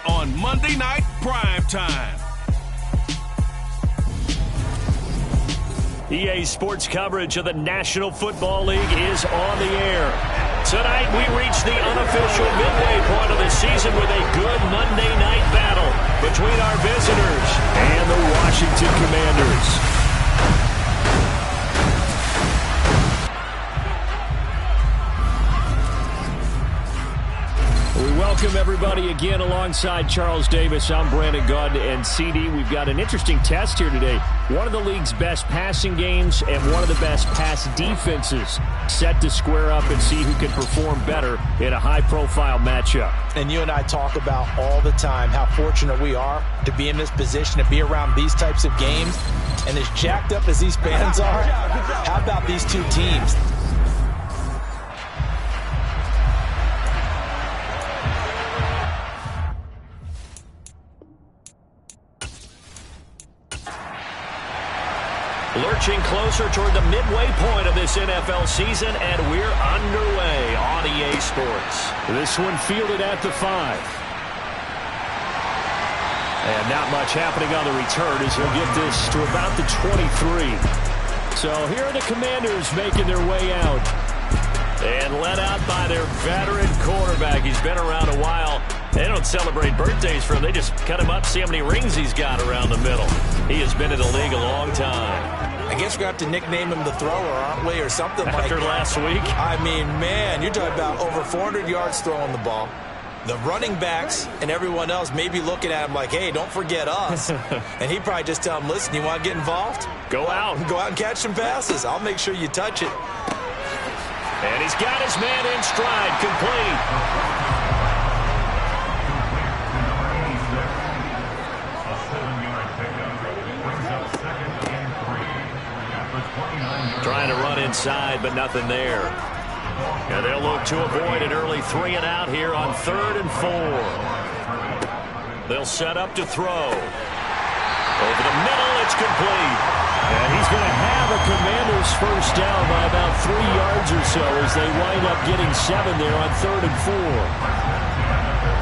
on Monday Night Primetime. EA Sports coverage of the National Football League is on the air. Tonight we reach the unofficial midway point of the season with a good Monday night battle between our visitors and the Washington Commanders. Welcome, everybody, again alongside Charles Davis. I'm Brandon Gunn, and CD, we've got an interesting test here today. One of the league's best passing games and one of the best pass defenses set to square up and see who can perform better in a high-profile matchup. And you and I talk about all the time how fortunate we are to be in this position, to be around these types of games. And as jacked up as these fans are, how about these two teams? Lurching closer toward the midway point of this NFL season, and we're underway on EA Sports. This one fielded at the 5. And not much happening on the return as he'll get this to about the 23. So here are the Commanders making their way out. And led out by their veteran quarterback. He's been around a while. They don't celebrate birthdays for him. They just cut him up, see how many rings he's got around the middle. He has been in the league a long time. I guess we're going to have to nickname him the thrower, aren't we, or something like that. After last week? I mean, man, you're talking about over 400 yards throwing the ball. The running backs and everyone else may be looking at him like, hey, don't forget us. And he'd probably just tell him, listen, you want to get involved? Go out. Go out and catch some passes. I'll make sure you touch it. And he's got his man in stride, complete. Trying to run inside, but nothing there. And they'll look to avoid an early 3 and out here on 3rd and 4. They'll set up to throw. Over the middle, it's complete. And he's going to have a Commanders first down by about 3 yards or so as they wind up getting 7 there on 3rd and 4.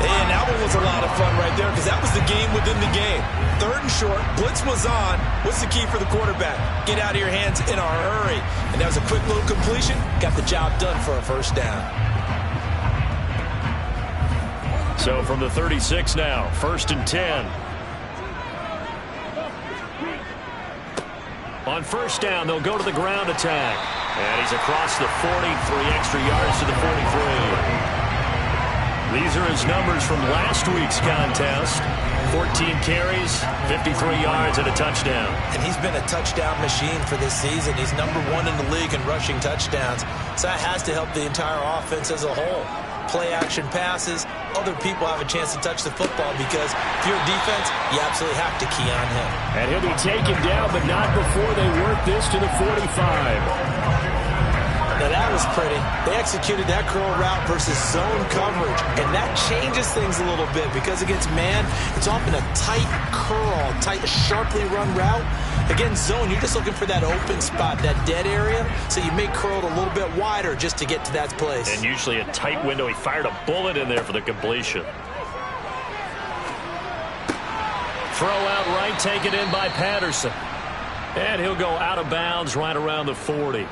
And that one was a lot of fun right there because that was the game within the game. 3rd and short, blitz was on. What's the key for the quarterback? Get out of your hands in a hurry. And that was a quick little completion. Got the job done for a first down. So from the 36 now, 1st and 10. On first down, they'll go to the ground attack. And he's across the 40, 3 extra yards to the 43. These are his numbers from last week's contest. 14 carries, 53 yards, and a touchdown. And he's been a touchdown machine for this season. He's #1 in the league in rushing touchdowns. So that has to help the entire offense as a whole. Play action passes, other people have a chance to touch the football because if you're a defense, you absolutely have to key on him. And he'll be taken down, but not before they work this to the 45. Now that was pretty. They executed that curl route versus zone coverage, and that changes things a little bit because against man, it's often a tight curl, sharply run route. Against zone, you're just looking for that open spot, that dead area, so you make curl a little bit wider just to get to that place. And usually a tight window. He fired a bullet in there for the completion. Throw out right, taken in by Patterson. And he'll go out of bounds right around the 40.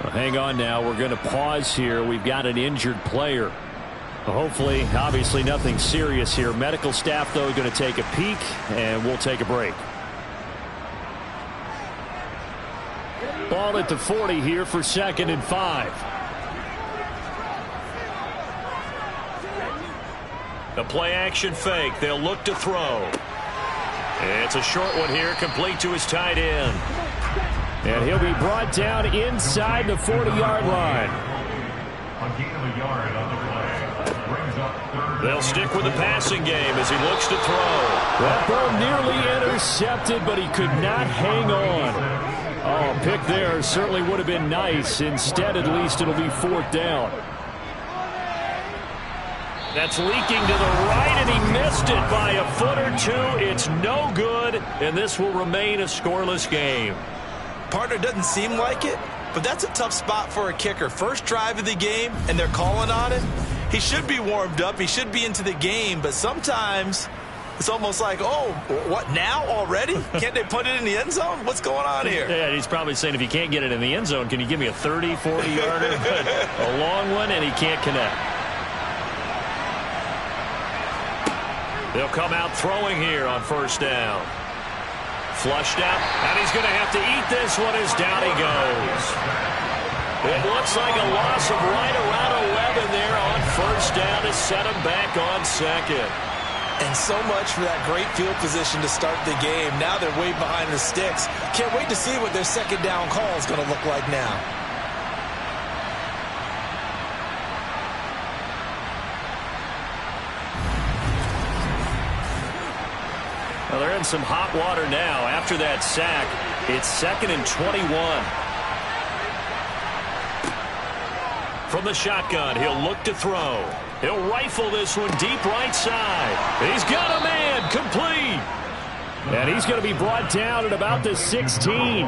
Well, hang on now. We're going to pause here. We've got an injured player. Hopefully, obviously nothing serious here. Medical staff, though, going to take a peek, and we'll take a break. Ball at the 40 here for 2nd and 5. A play-action fake. They'll look to throw. It's a short one here, complete to his tight end. And he'll be brought down inside the 40-yard line. They'll stick with the passing game as he looks to throw. That ball nearly intercepted, but he could not hang on. Oh, a pick there certainly would have been nice. Instead, at least, it'll be 4th down. That's leaking to the right, and he missed it by a foot or 2. It's no good, and this will remain a scoreless game. Partner, doesn't seem like it, but that's a tough spot for a kicker. First drive of the game, and they're calling on it. he should be warmed up. He should be into the game. But sometimes it's almost like, oh, what, now already? Can't they put it in the end zone? What's going on here? Yeah, he's probably saying, if you can't get it in the end zone, can you give me a 30, 40-yarder? A long one, and he can't connect. They'll come out throwing here on first down. Flushed out, and he's going to have to eat this one as down he goes. It looks like a loss of right around 11 there on first down to set him back on second. And so much for that great field position to start the game. Now they're way behind the sticks. Can't wait to see what their second down call is going to look like now. Well, they're in some hot water now. After that sack, it's 2nd and 21. From the shotgun, he'll look to throw. He'll rifle this one deep right side. He's got a man, complete. And he's going to be brought down at about the 16.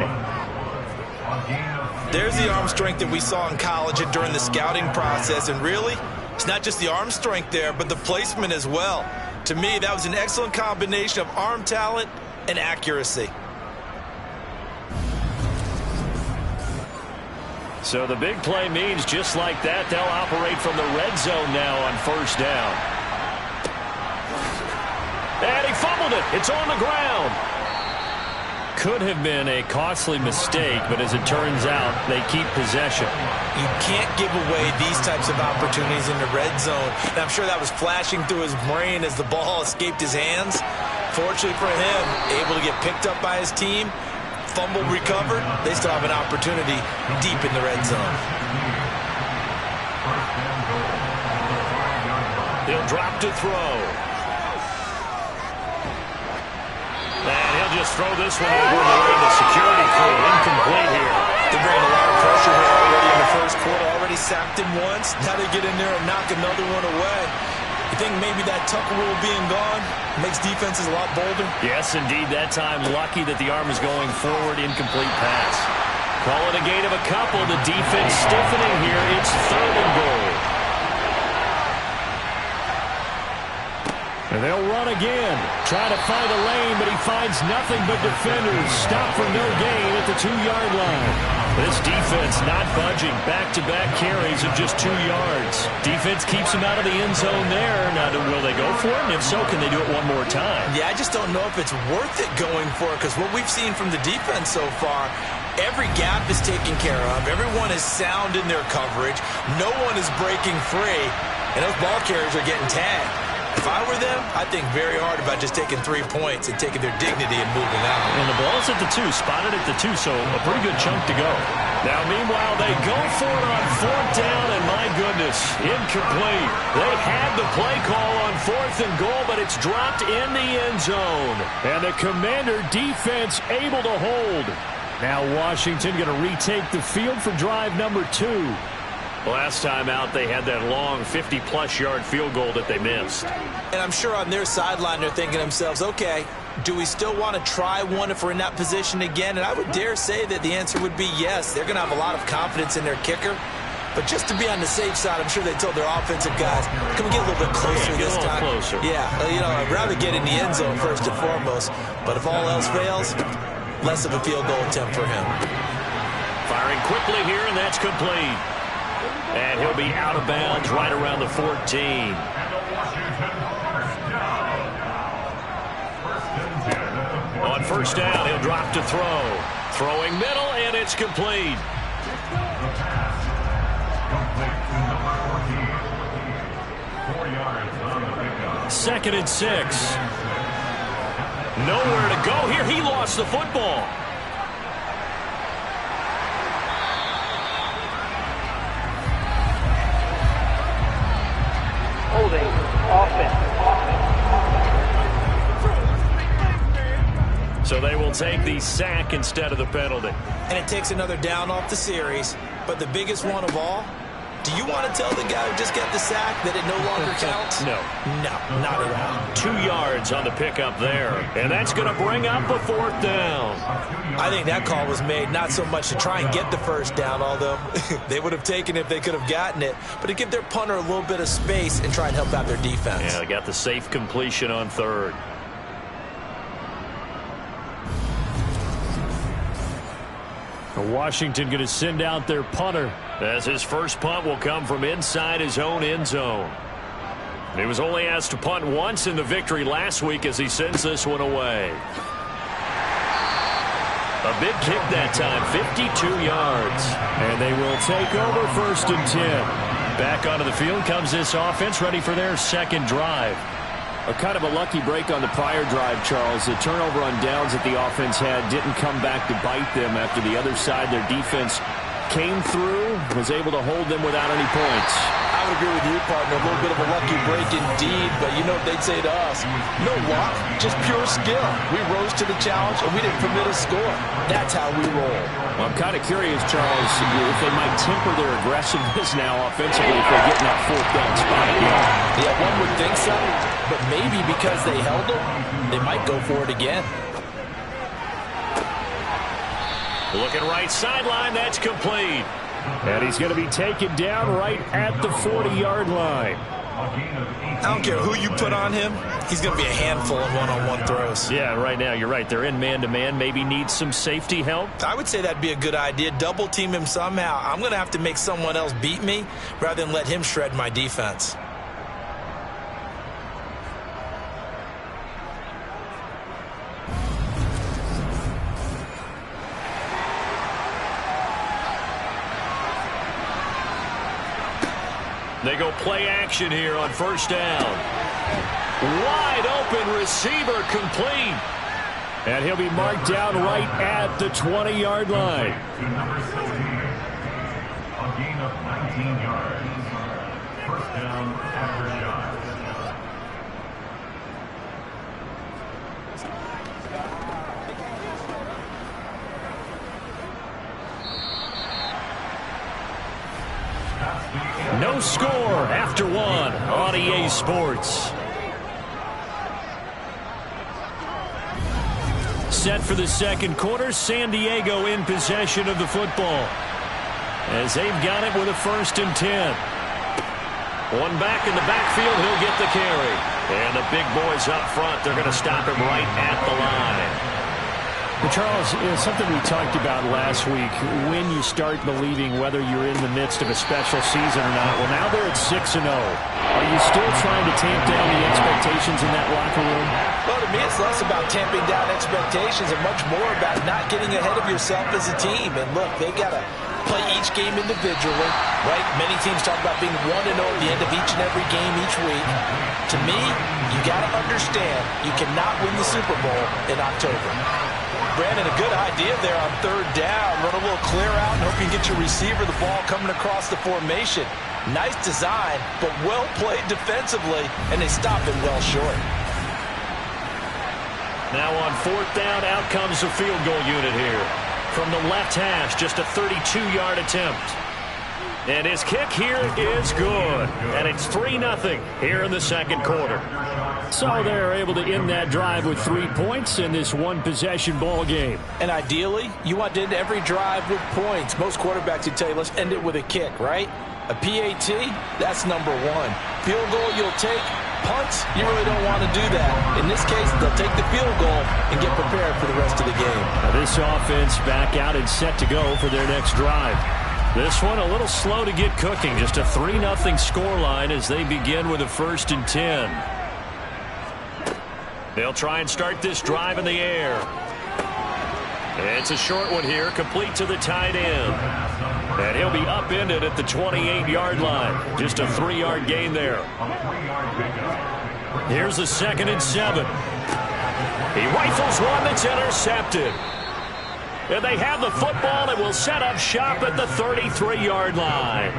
There's the arm strength that we saw in college and during the scouting process. And really, it's not just the arm strength there, but the placement as well. To me, that was an excellent combination of arm talent and accuracy. So the big play means just like that, they'll operate from the red zone now on first down. And he fumbled it. It's on the ground. Could have been a costly mistake, but as it turns out, they keep possession. You can't give away these types of opportunities in the red zone. And I'm sure that was flashing through his brain as the ball escaped his hands. Fortunately for him, able to get picked up by his team. Fumble recovered. They still have an opportunity deep in the red zone. He'll drop to throw. And he'll just throw this one over the security crew. Incomplete here. They're bringing a lot of pressure here already in the first quarter. Already sacked him once. Now they get in there and knock another one away. You think maybe that Tucker rule being gone makes defenses a lot bolder? Yes, indeed. That time, lucky that the arm is going forward. Incomplete pass. Call it a gain of a couple. The defense stiffening here. It's 3rd and goal. And they'll run again. Try to find a lane, but he finds nothing but defenders. Stop for no gain at the 2-yard line. This defense not budging. Back-to-back carries of just 2 yards. Defense keeps him out of the end zone there. Now, will they go for it? And if so, can they do it one more time? Yeah, I just don't know if it's worth it going for it, because what we've seen from the defense so far, every gap is taken care of. Everyone is sound in their coverage. No one is breaking free. And those ball carriers are getting tagged. If I were them, I'd think very hard about just taking 3 points and taking their dignity and moving out. And the ball's at the 2, spotted at the 2, so a pretty good chunk to go. Now, meanwhile, they go for it on 4th down, and my goodness, incomplete. They had the play call on 4th and goal, but it's dropped in the end zone. And the Commander defense able to hold. Now Washington going to retake the field for drive number 2. Last time out, they had that long 50-plus yard field goal that they missed. And I'm sure on their sideline, they're thinking to themselves, okay, do we still want to try one if we're in that position again? And I would dare say that the answer would be yes. They're going to have a lot of confidence in their kicker. But just to be on the safe side, I'm sure they told their offensive guys, can we get a little bit closer this time? Closer. Yeah, you know, I'd rather get in the end zone first and foremost. But if all else fails, less of a field goal attempt for him. Firing quickly here, and that's complete. And he'll be out of bounds right around the 14. On first down, he'll drop to throw. Throwing middle, and it's complete. Second and 6. Nowhere to go here. He lost the football. Holding offense. So they will take the sack instead of the penalty. And it takes another down off the series. But the biggest one of all, Do you want to tell the guy who just got the sack that it no longer counts? No. No, not at all. 2 yards on the pickup there. And that's going to bring up a 4th down. I think that call was made not so much to try and get the first down, although they would have taken it if they could have gotten it, but to give their punter a little bit of space and try and help out their defense. Yeah, they got the safe completion on 3rd. Washington going to send out their punter, as his first punt will come from inside his own end zone. He was only asked to punt once in the victory last week as he sends this one away. A big kick that time, 52 yards. And they will take over 1st and 10. Back onto the field comes this offense, ready for their second drive. A kind of a lucky break on the prior drive, Charles. The turnover on downs that the offense had didn't come back to bite them after the other side. Their defense came through, was able to hold them without any points. I would agree with you, partner. A little bit of a lucky break indeed, but you know what they'd say to us? No luck, just pure skill. We rose to the challenge, and we didn't permit a score. That's how we roll. Well, I'm kind of curious, Charles, if they might temper their aggressiveness now offensively if they get in that 4th down spot again. Yeah, one would think so, but maybe because they held them, they might go for it again. Looking right sideline, that's complete. And he's going to be taken down right at the 40-yard line. I don't care who you put on him, he's going to be a handful in one-on-one throws. Yeah, right now, you're right. They're in man-to-man, maybe needs some safety help. I would say that'd be a good idea. Double team him somehow. I'm going to have to make someone else beat me rather than let him shred my defense. They go play action here on 1st down. Wide open receiver complete. And he'll be marked down right at the 20-yard line. A gain of 19 yards. 1st down, Aftershocks. No score after 1 on EA Sports. Set for the second quarter, San Diego in possession of the football, as they've got it with a 1st and 10. One back in the backfield, he'll get the carry. And the big boys up front, they're going to stop him right at the line. But Charles, something we talked about last week, when you start believing whether you're in the midst of a special season or not. Well, now they're at 6-0. Are you still trying to tamp down the expectations in that locker room? Well, to me, it's less about tamping down expectations and much more about not getting ahead of yourself as a team. And look, they got to play each game individually, right? Many teams talk about being 1-0 at the end of each and every game each week. To me, you got to understand you cannot win the Super Bowl in October. Brandon, a good idea there on 3rd down. Run a little clear out and hope you can get your receiver the ball coming across the formation. Nice design, but well played defensively, and they stop it well short. Now on 4th down, out comes the field goal unit here. From the left hash, just a 32-yard attempt. And his kick here is good. And it's 3-0 here in the second quarter. So they're able to end that drive with 3 points in this one-possession ball game. And ideally, you want to end every drive with points. Most quarterbacks would tell you, let's end it with a kick, right? A PAT, that's number 1. Field goal you'll take. Punts, you really don't want to do that. In this case, they'll take the field goal and get prepared for the rest of the game. Now this offense back out and set to go for their next drive. This one a little slow to get cooking. Just a 3-0 scoreline as they begin with a 1st and 10. They'll try and start this drive in the air. It's a short one here, complete to the tight end. And he'll be upended at the 28-yard line. Just a 3-yard gain there. Here's the 2nd and 7. He rifles one that's intercepted. And they have the football and will set up shop at the 33-yard line.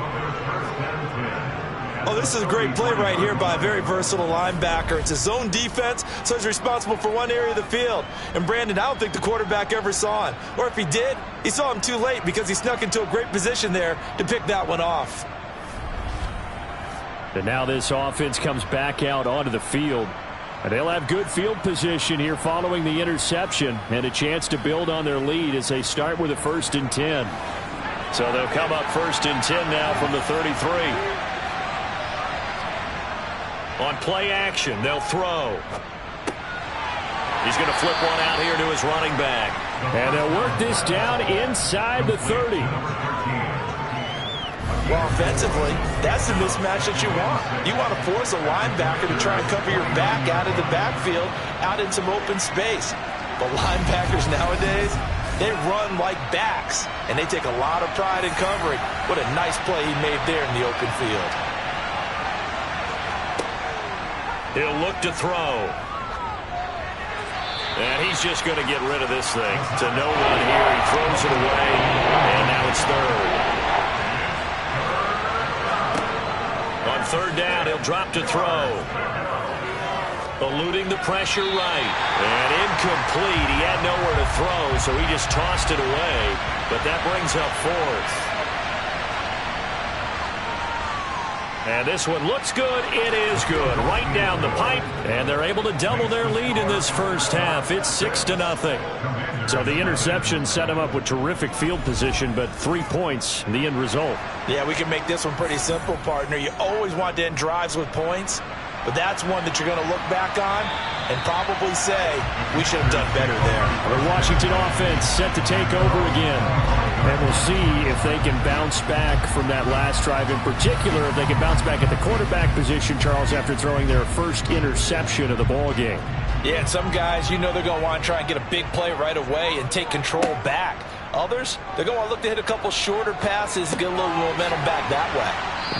Oh, this is a great play right here by a very versatile linebacker. It's a zone defense, so he's responsible for one area of the field. And Brandon, I don't think the quarterback ever saw him. Or if he did, he saw him too late because he snuck into a great position there to pick that one off. And now this offense comes back out onto the field. And they'll have good field position here following the interception and a chance to build on their lead as they start with a 1st and 10. So they'll come up 1st and 10 now from the 33. On play action, they'll throw. He's going to flip one out here to his running back. And they'll work this down inside the 30. Well, offensively, that's the mismatch that you want. You want to force a linebacker to try and cover your back out of the backfield, out in some open space. But linebackers nowadays, they run like backs, and they take a lot of pride in covering. What a nice play he made there in the open field. He'll look to throw. And he's just going to get rid of this thing. To no one here. He throws it away, and now it's 3rd. On 3rd down, he'll drop to throw. Eluding the pressure right. And incomplete. He had nowhere to throw, so he just tossed it away. But that brings up 4th. And this one looks good. It is good. Right down the pipe. And they're able to double their lead in this first half. It's 6-0. So the interception set him up with terrific field position, but 3 points, the end result. Yeah, we can make this one pretty simple, partner. You always want to end drives with points, but that's one that you're going to look back on and probably say, we should have done better there. The Washington offense set to take over again. And we'll see if they can bounce back from that last drive. In particular, if they can bounce back at the quarterback position, Charles, after throwing their first interception of the ball game. Yeah, and some guys, you know they're going to want to try and get a big play right away and take control back. Others, they're going to want to look to hit a couple shorter passes and get a little momentum back that way.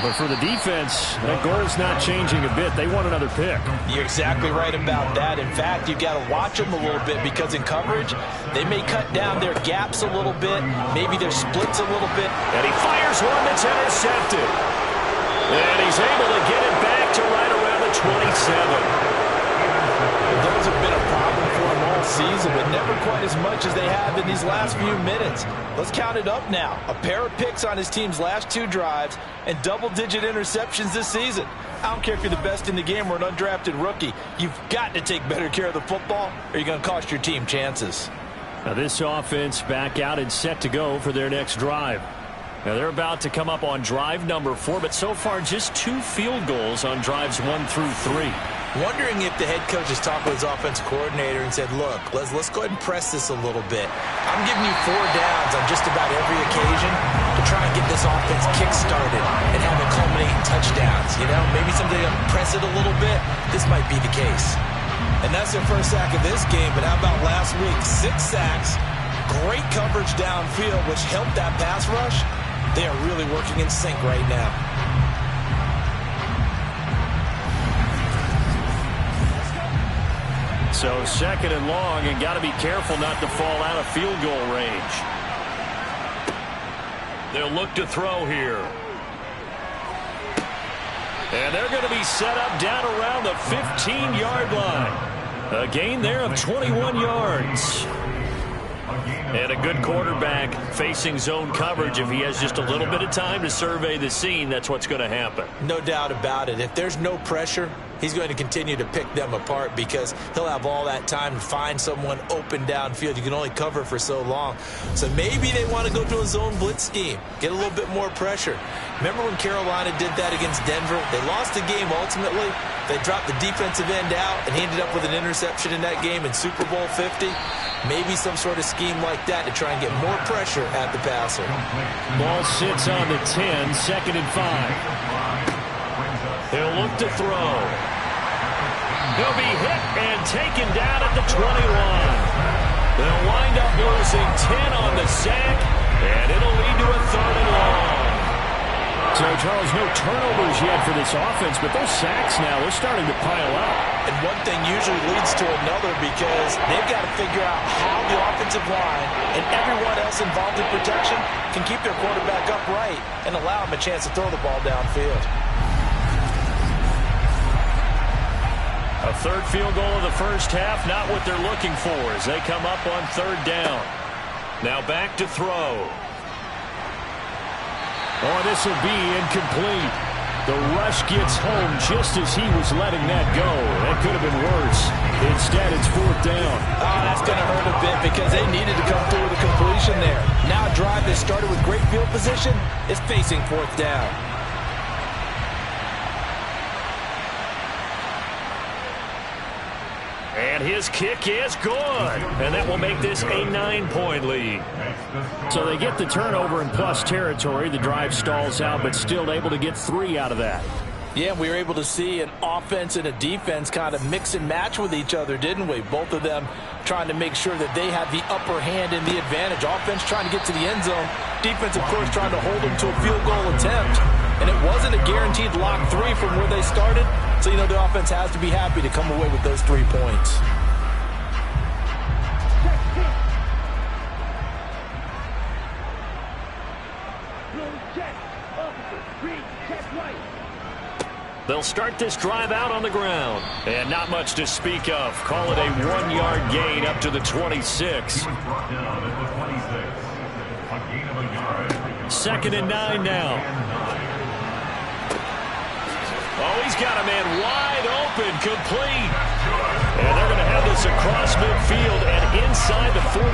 But for the defense, that goal's not changing a bit. They want another pick. You're exactly right about that. In fact, you've got to watch them a little bit because in coverage, they may cut down their gaps a little bit, maybe their splits a little bit. And he fires one that's intercepted. And he's able to get it back to right around the 27. Those have been a problem for them all season, but never quite as much as they have in these last few minutes. Let's count it up now. A pair of picks on his team's last 2 drives and double-digit interceptions this season. I don't care if you're the best in the game or an undrafted rookie. You've got to take better care of the football or you're going to cost your team chances. Now this offense back out and set to go for their next drive. Now they're about to come up on drive number 4, but so far just 2 field goals on drives 1 through 3. Wondering if the head coach has talked with his offensive coordinator and said, look, let's go ahead and press this a little bit. I'm giving you 4 downs on just about every occasion to try and get this offense kick-started and have it culminate in touchdowns. You know, maybe someday they'll press it a little bit. This might be the case. And that's their first sack of this game, but how about last week? 6 sacks, great coverage downfield, which helped that pass rush. They are really working in sync right now. So 2nd and long, and got to be careful not to fall out of field goal range. They'll look to throw here. And they're going to be set up down around the 15-yard line. A gain there of 21 yards. And a good quarterback facing zone coverage. If he has just a little bit of time to survey the scene, that's what's going to happen. No doubt about it. If there's no pressure, he's going to continue to pick them apart because he'll have all that time to find someone open downfield. You can only cover for so long. So maybe they want to go to a zone blitz scheme, get a little bit more pressure. Remember when Carolina did that against Denver? They lost the game ultimately. They dropped the defensive end out, and he ended up with an interception in that game in Super Bowl 50. Maybe some sort of scheme like that to try and get more pressure at the passer. Ball sits on the 10, 2nd and 5. He'll look to throw. He'll be hit and taken down at the 21. They'll wind up losing 10 on the sack, and it'll lead to a 3rd and long. So, Charles, no turnovers yet for this offense, but those sacks now, they're starting to pile up. And one thing usually leads to another because they've got to figure out how the offensive line and everyone else involved in protection can keep their quarterback upright and allow him a chance to throw the ball downfield. A 3rd field goal of the first half, not what they're looking for as they come up on 3rd down. Now back to throw. Oh, this will be incomplete. The rush gets home just as he was letting that go. That could have been worse. Instead, it's fourth down. Oh, that's going to hurt a bit because they needed to come through with a completion there. Now a drive that started with great field position is facing fourth down. And his kick is good. And that will make this a 9-point lead. So they get the turnover in plus territory. The drive stalls out, but still able to get 3 out of that. Yeah, we were able to see an offense and a defense kind of mix and match with each other, didn't we? Both of them trying to make sure that they had the upper hand and the advantage. Offense trying to get to the end zone. Defense, of course, trying to hold them to a field goal attempt. And it wasn't a guaranteed lock 3 from where they started. So, you know, the offense has to be happy to come away with those 3 points. They'll start this drive out on the ground. And not much to speak of. Call it a 1-yard gain up to the 26. Second and 9 now. Oh, he's got a man wide open, complete. And they're going to have this across midfield and inside the 45.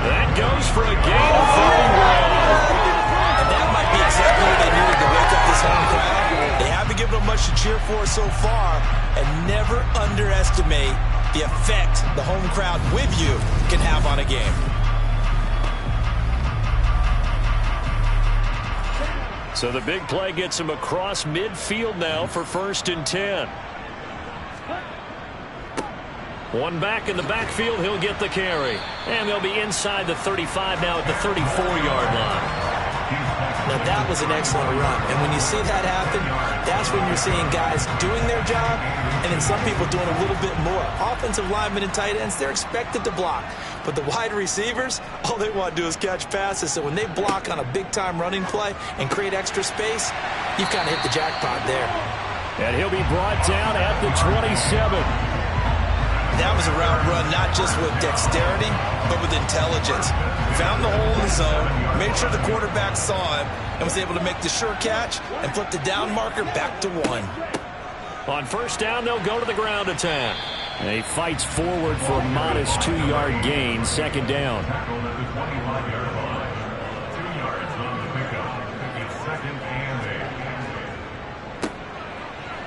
That goes for a gain of 31. And that might be exactly what they needed to wake up this home crowd. They haven't given them much to cheer for so far, and never underestimate the effect the home crowd with you can have on a game. So the big play gets him across midfield now for 1st and 10. One back in the backfield, he'll get the carry. And they'll be inside the 35 now at the 34-yard line. Now that was an excellent run, and when you see that happen, that's when you're seeing guys doing their job, and then some people doing a little bit more. Offensive linemen and tight ends, they're expected to block, but the wide receivers, all they want to do is catch passes. So when they block on a big-time running play and create extra space, you've kind of hit the jackpot there. And he'll be brought down at the 27. That was a route run not just with dexterity, but with intelligence. Found the hole in the zone, made sure the quarterback saw him, and was able to make the sure catch and flip the down marker back to 1. On 1st down, they'll go to the ground attack. And he fights forward for a modest 2-yard gain, 2nd down.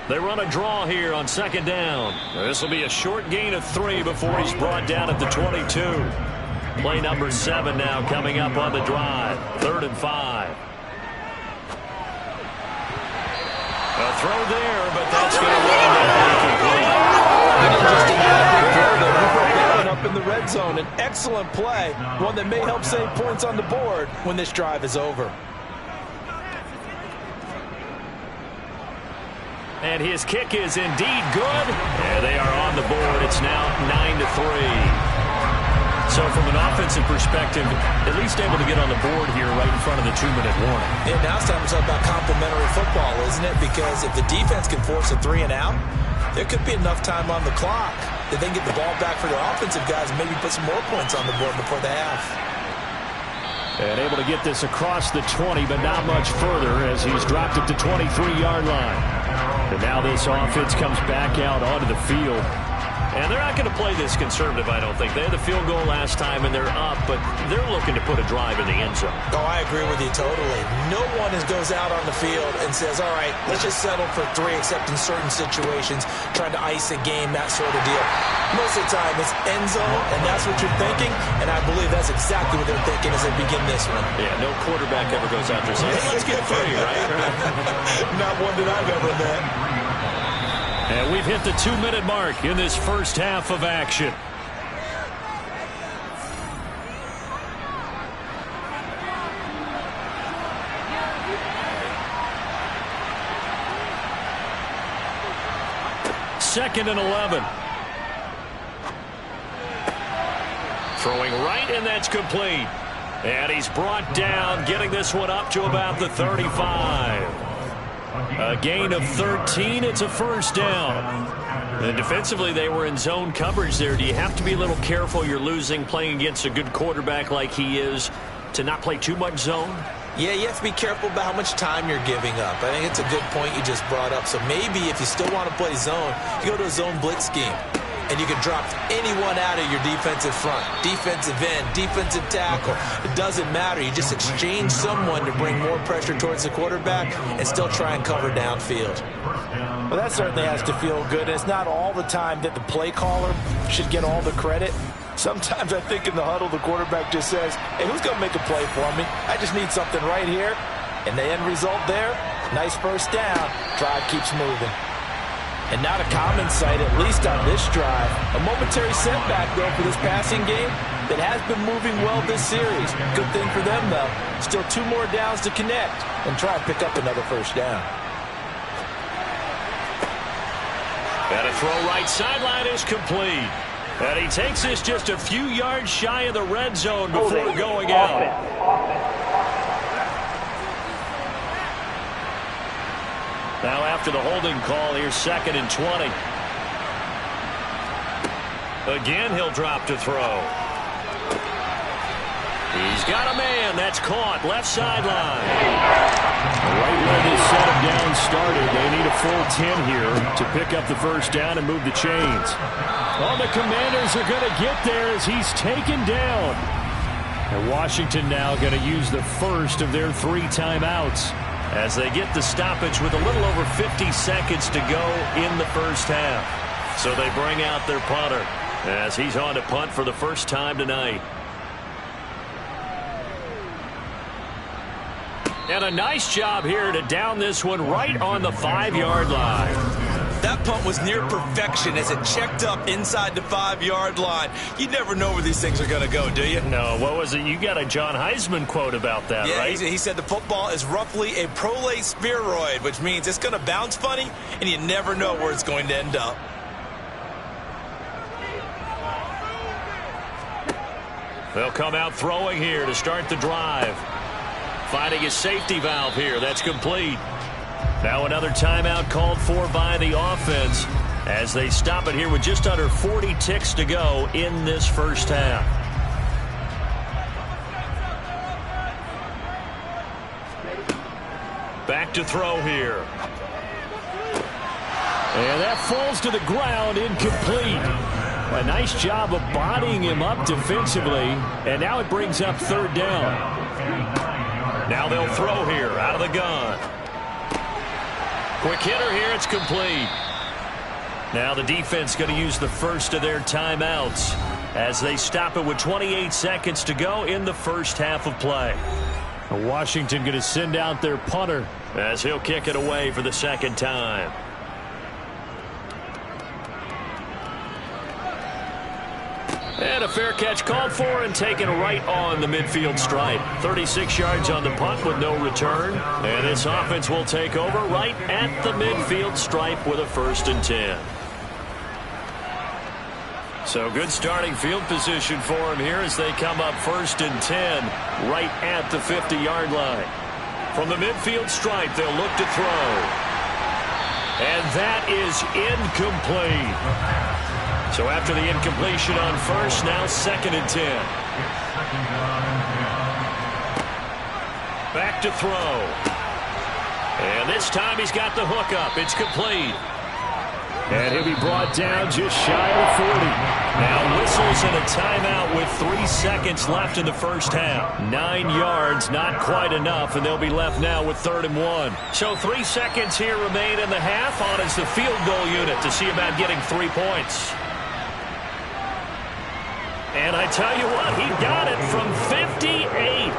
They run a draw here on 2nd down. This will be a short gain of 3 before he's brought down at the 22. Play number 7 now coming up on the drive. 3rd and 5. A throw there, but that's going to wind up incomplete. Just an throw there. We put that one up in the red zone. An excellent play. One that may help save points on the board when this drive is over. And his kick is indeed good. And they are on the board. It's now 9-3. So from an offensive perspective, at least able to get on the board here right in front of the 2-minute warning. And now it's time to talk about complementary football, isn't it? Because if the defense can force a 3 and out, there could be enough time on the clock that they can get the ball back for their offensive guys and maybe put some more points on the board before the half. And able to get this across the 20, but not much further as he's dropped at the 23-yard line. And now this offense comes back out onto the field. And they're not going to play this conservative, I don't think. They had the field goal last time, and they're up, but they're looking to put a drive in the end zone. Oh, I agree with you totally. No one goes out on the field and says, all right, let's just settle for 3, except in certain situations, trying to ice a game, that sort of deal. Most of the time, it's end zone, and that's what you're thinking, and I believe that's exactly what they're thinking as they begin this one. Yeah, no quarterback ever goes out there saying, hey, let's get 3, right? Not one that I've ever met. And we've hit the 2-minute mark in this first half of action. Second and 11. Throwing right, and that's complete. And he's brought down, getting this one up to about the 35. A gain of 13. It's a 1st down. And defensively, they were in zone coverage there. Do you have to be a little careful? You're losing, playing against a good quarterback like he is, to not play too much zone? Yeah, you have to be careful about how much time you're giving up. I think it's a good point you just brought up. So maybe if you still want to play zone, you go to a zone blitz scheme. And you can drop anyone out of your defensive front, defensive end, defensive tackle. It doesn't matter. You just exchange someone to bring more pressure towards the quarterback and still try and cover downfield. Well, that certainly has to feel good. And it's not all the time that the play caller should get all the credit. Sometimes I think in the huddle, the quarterback just says, hey, who's going to make a play for me? I just need something right here. And the end result there, nice first down. Drive keeps moving. And not a common sight, at least on this drive. A momentary setback, though, for this passing game that has been moving well this series. Good thing for them, though. Still 2 more downs to connect and try and pick up another first down. And a throw right sideline is complete. And he takes this just a few yards shy of the red zone before going out. Now after the holding call, here's 2nd and 20. Again, he'll drop to throw. He's got a man. That's caught. Left sideline. Right where this set of downs started, they need a full 10 here to pick up the first down and move the chains. Well, the Commanders are going to get there as he's taken down. And Washington now going to use the first of their 3 timeouts as they get the stoppage with a little over 50 seconds to go in the first half. So they bring out their punter as he's on to punt for the first time tonight. And a nice job here to down this one right on the 5-yard line. That punt was near perfection as it checked up inside the 5-yard line. You never know where these things are going to go, do you? No, what was it? You got a John Heisman quote about that, yeah, right? He said the football is roughly a prolate spheroid, which means it's going to bounce funny, and you never know where it's going to end up. They'll come out throwing here to start the drive. Finding his safety valve here. That's complete. Now another timeout called for by the offense as they stop it here with just under 40 ticks to go in this first half. Back to throw here. And that falls to the ground, incomplete. A nice job of bodying him up defensively, and now it brings up 3rd down. Now they'll throw here out of the gun. Quick hitter here, it's complete. Now the defense going to use the first of their timeouts as they stop it with 28 seconds to go in the first half of play. Washington going to send out their punter as he'll kick it away for the 2nd time. And a fair catch called for and taken right on the midfield stripe. 36 yards on the punt with no return. And this offense will take over right at the midfield stripe with a 1st and 10. So good starting field position for him here as they come up 1st and 10 right at the 50-yard line. From the midfield stripe, they'll look to throw. And that is incomplete. So after the incompletion on first, now 2nd and 10. Back to throw. And this time he's got the hook up. It's complete. And he'll be brought down just shy of 40. Now whistles and a timeout with 3 seconds left in the first half. 9 yards, not quite enough, and they'll be left now with 3rd and 1. So 3 seconds here remain in the half. On is the field goal unit to see about getting 3 points. And I tell you what, he got it from 58.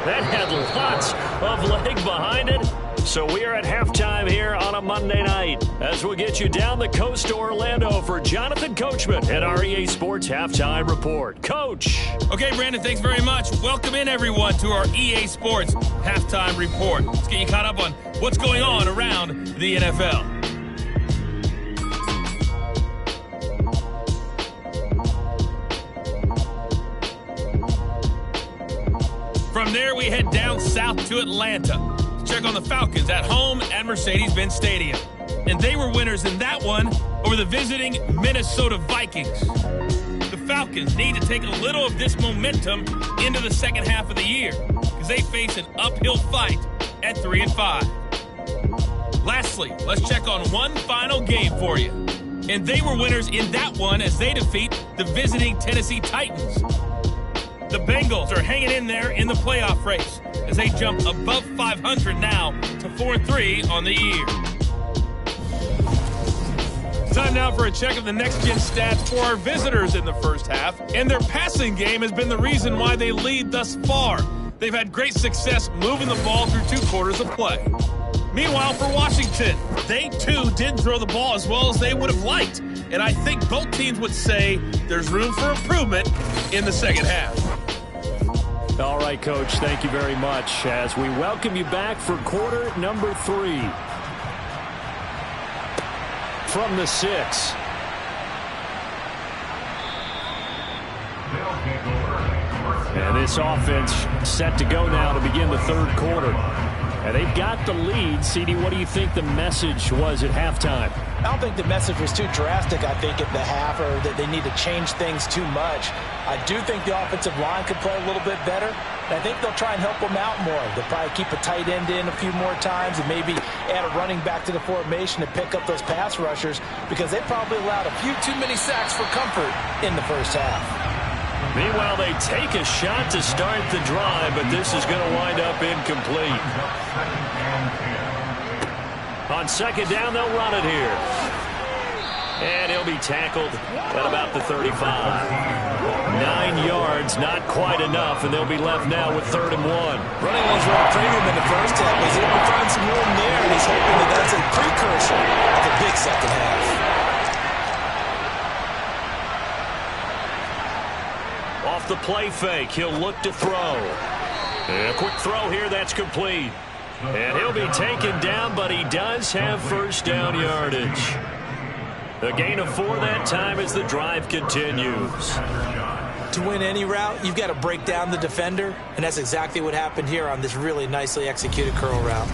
That had lots of leg behind it. So we are at halftime here on a Monday night as we'll get you down the coast to Orlando for Jonathan Coachman at our EA Sports Halftime Report. Coach. Okay, Brandon, thanks very much. Welcome in, everyone, to our EA Sports Halftime Report. Let's get you caught up on what's going on around the NFL. From there, we head down south to Atlanta to check on the Falcons at home at Mercedes-Benz Stadium. And they were winners in that one over the visiting Minnesota Vikings. The Falcons need to take a little of this momentum into the second half of the year because they face an uphill fight at 3-5. Lastly, let's check on one final game for you. And they were winners in that one as they defeat the visiting Tennessee Titans. The Bengals are hanging in there in the playoff race as they jump above 500 now to 4-3 on the year. Time now for a check of the next-gen stats for our visitors in the first half. And their passing game has been the reason why they lead thus far. They've had great success moving the ball through 2 quarters of play. Meanwhile, for Washington, they too didn't throw the ball as well as they would have liked. And I think both teams would say there's room for improvement in the second half. All right, Coach, thank you very much as we welcome you back for quarter number 3. From the 6. And this offense set to go now to begin the third quarter. And they've got the lead. CD, what do you think the message was at halftime? I don't think the message was too drastic, I think, at the half, or that they need to change things too much. I do think the offensive line could play a little bit better, and I think they'll try and help them out more. They'll probably keep a tight end in a few more times and maybe add a running back to the formation to pick up those pass rushers because they probably allowed a few too many sacks for comfort in the first half. Meanwhile, they take a shot to start the drive, but this is going to wind up incomplete. On second down, they'll run it here. And he'll be tackled at about the 35. 9 yards, not quite enough, and they'll be left now with 3rd and 1. Running lanes were a premium in the first half. He's able to find some room there, and he's hoping that that's a precursor of a big second half. Off the play fake, he'll look to throw. And a quick throw here, that's complete. And he'll be taken down, but he does have first down yardage. A gain of 4 that time as the drive continues. To win any route, you've got to break down the defender, and that's exactly what happened here on this really nicely executed curl route.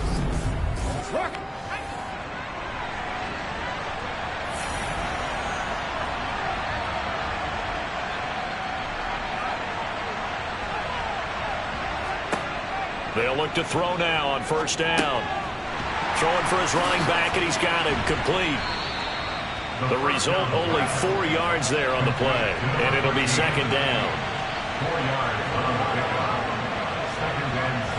They'll look to throw now on first down. Throwing for his running back, and he's got him complete. The result, only 4 yards there on the play, and it'll be second down. 4 yards on the pickup. Second and 6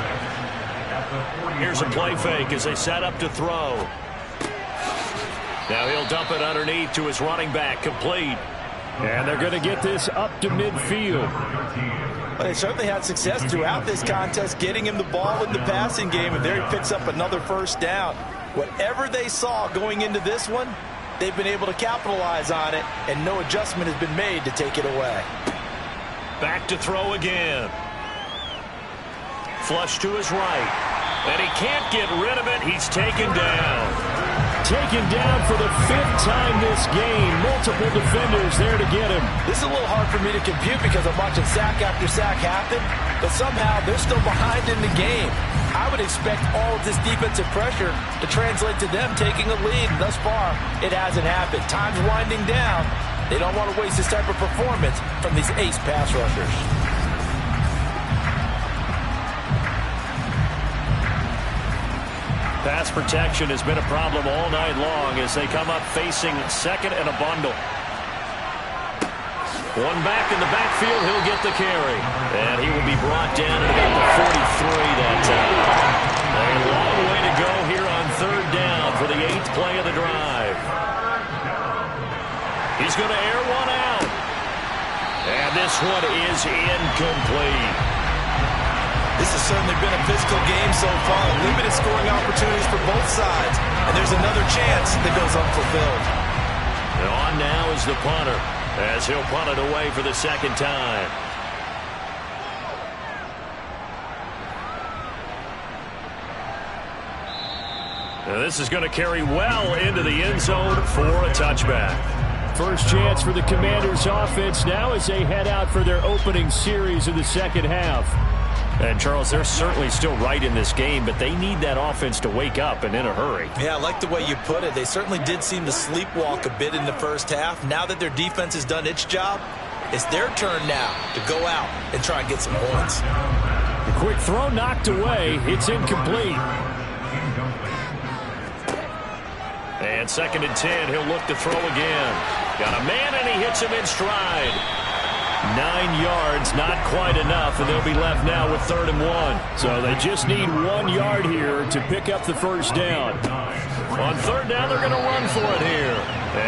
at the 40. Here's a play fake as they set up to throw. Now he'll dump it underneath to his running back, complete. And they're going to get this up to midfield. But they certainly had success throughout this contest, getting him the ball in the passing game, and there he picks up another first down. Whatever they saw going into this one, they've been able to capitalize on it, and no adjustment has been made to take it away. Back to throw again. Flush to his right. And he can't get rid of it. He's taken down. Taken down for the 5th time this game. Multiple defenders there to get him. This is a little hard for me to compute because I'm watching sack after sack happen, but somehow they're still behind in the game. I would expect all of this defensive pressure to translate to them taking a lead. Thus far, it hasn't happened. Time's winding down. They don't want to waste this type of performance from these ace pass rushers. Pass protection has been a problem all night long as they come up facing second and a bundle. One back in the backfield, he'll get the carry. And he will be brought down at about the 43 that time. A long way to go here on 3rd down for the 8th play of the drive. He's going to air one out. And this one is incomplete. This has certainly been a physical game so far. Limited scoring opportunities for both sides. And there's another chance that goes unfulfilled. And on now is the punter as he'll punt it away for the 2nd time. Now this is going to carry well into the end zone for a touchback. First chance for the Commanders offense now as they head out for their opening series of the second half. And, Charles, they're certainly still right in this game, but they need that offense to wake up and in a hurry. Yeah, I like the way you put it. They certainly did seem to sleepwalk a bit in the first half. Now that their defense has done its job, it's their turn now to go out and try and get some points. The quick throw knocked away. It's incomplete. And 2nd and 10. He'll look to throw again. Got a man, and he hits him in stride. 9 yards, not quite enough, and they'll be left now with 3rd and 1. So they just need 1 yard here to pick up the first down. On 3rd down, they're going to run for it here.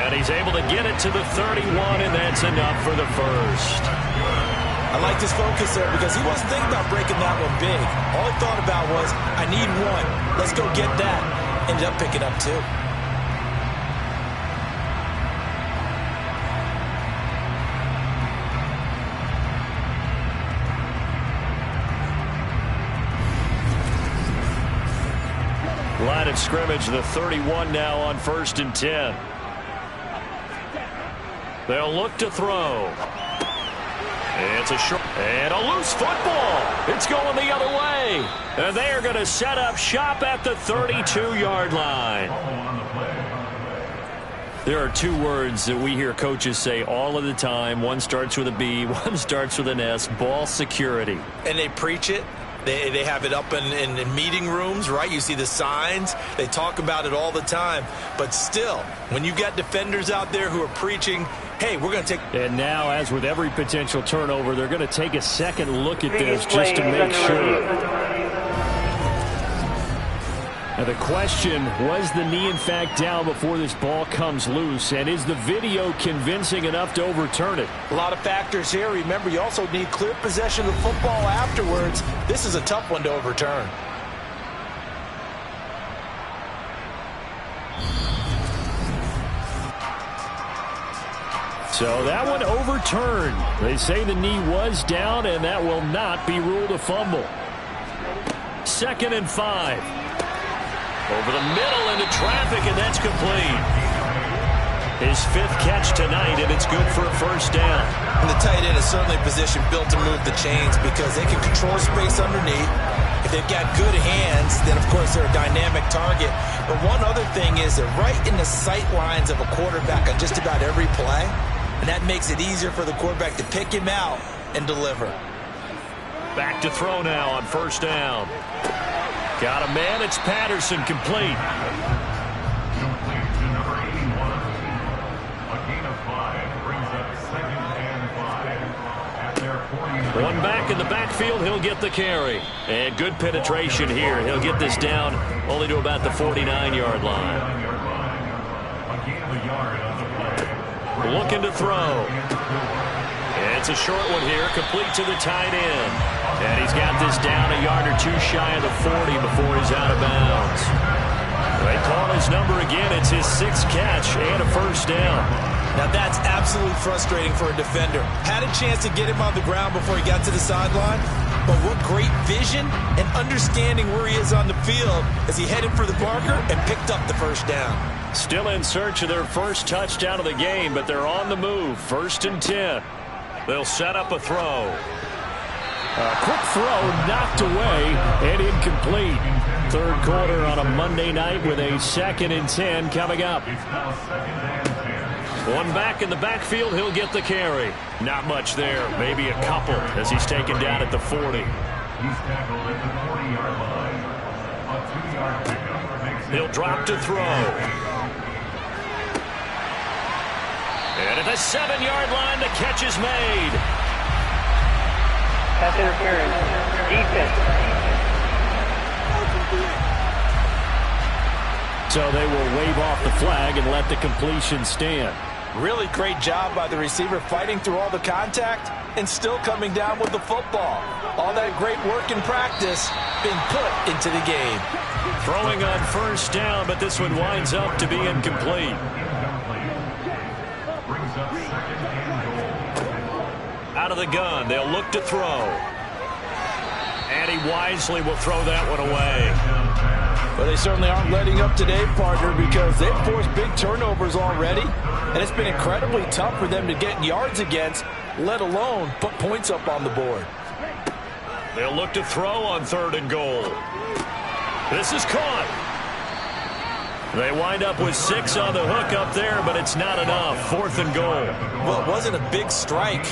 And he's able to get it to the 31, and that's enough for the first. I liked his focus there because he wasn't thinking about breaking that one big. All he thought about was, I need 1. Let's go get that. Ended up picking up 2. Line of scrimmage, the 31 now on 1st and 10. They'll look to throw. It's a short and a loose football. It's going the other way. And they are going to set up shop at the 32-yard line. There are 2 words that we hear coaches say all of the time. One starts with a B, one starts with an S. Ball security. And they preach it. They have it up in meeting rooms, right? You see the signs. They talk about it all the time. But still, when you got defenders out there who are preaching, hey, we're going to take... And now, as with every potential turnover, they're going to take a second look at this just to make sure. Now the question, was the knee in fact down before this ball comes loose? And is the video convincing enough to overturn it? A lot of factors here. Remember, you also need clear possession of the football afterwards. This is a tough one to overturn. So that one overturned. They say the knee was down, and that will not be ruled a fumble. 2nd and 5. Over the middle into traffic, and that's complete. His 5th catch tonight, and it's good for a first down. And the tight end is certainly a position built to move the chains because they can control space underneath. If they've got good hands, then, of course, they're a dynamic target. But one other thing is they're right in the sight lines of a quarterback on just about every play, and that makes it easier for the quarterback to pick him out and deliver. Back to throw now on 1st down. Got a man. It's Patterson, complete. Complete to number 81. A gain of 5 brings up 2nd and 5 at their 40. One back in the backfield. He'll get the carry. And good penetration here. He'll get this down only to about the 49-yard line. A gain of a yard on the play. Looking to throw. It's a short one here, complete to the tight end. And he's got this down a yard or 2 shy of the 40 before he's out of bounds. They call his number again. It's his 6th catch and a first down. Now that's absolutely frustrating for a defender. Had a chance to get him on the ground before he got to the sideline, but what great vision and understanding where he is on the field as he headed for the marker and picked up the first down. Still in search of their first touchdown of the game, but they're on the move. 1st and 10. They'll set up a throw. A quick throw knocked away and incomplete. 3rd quarter on a Monday night with a 2nd and 10 coming up. One back in the backfield. He'll get the carry. Not much there. Maybe a couple as he's taken down at the 40. He's tackled at the 40-yard line. A 2-yard pickup makes it He'll drop to throw. And at the 7-yard line, the catch is made. Pass interference. Defense. So they will wave off the flag and let the completion stand. Really great job by the receiver fighting through all the contact and still coming down with the football. All that great work in practice being put into the game. Throwing on 1st down, but this one winds up to be incomplete. Out of the gun, they'll look to throw. And he wisely will throw that one away. Well, they certainly aren't letting up today, partner, because they've forced big turnovers already, and it's been incredibly tough for them to get yards against, let alone put points up on the board. They'll look to throw on 3rd and goal. This is caught. They wind up with 6 on the hook up there, but it's not enough. 4th and goal. Well, it wasn't a big strike,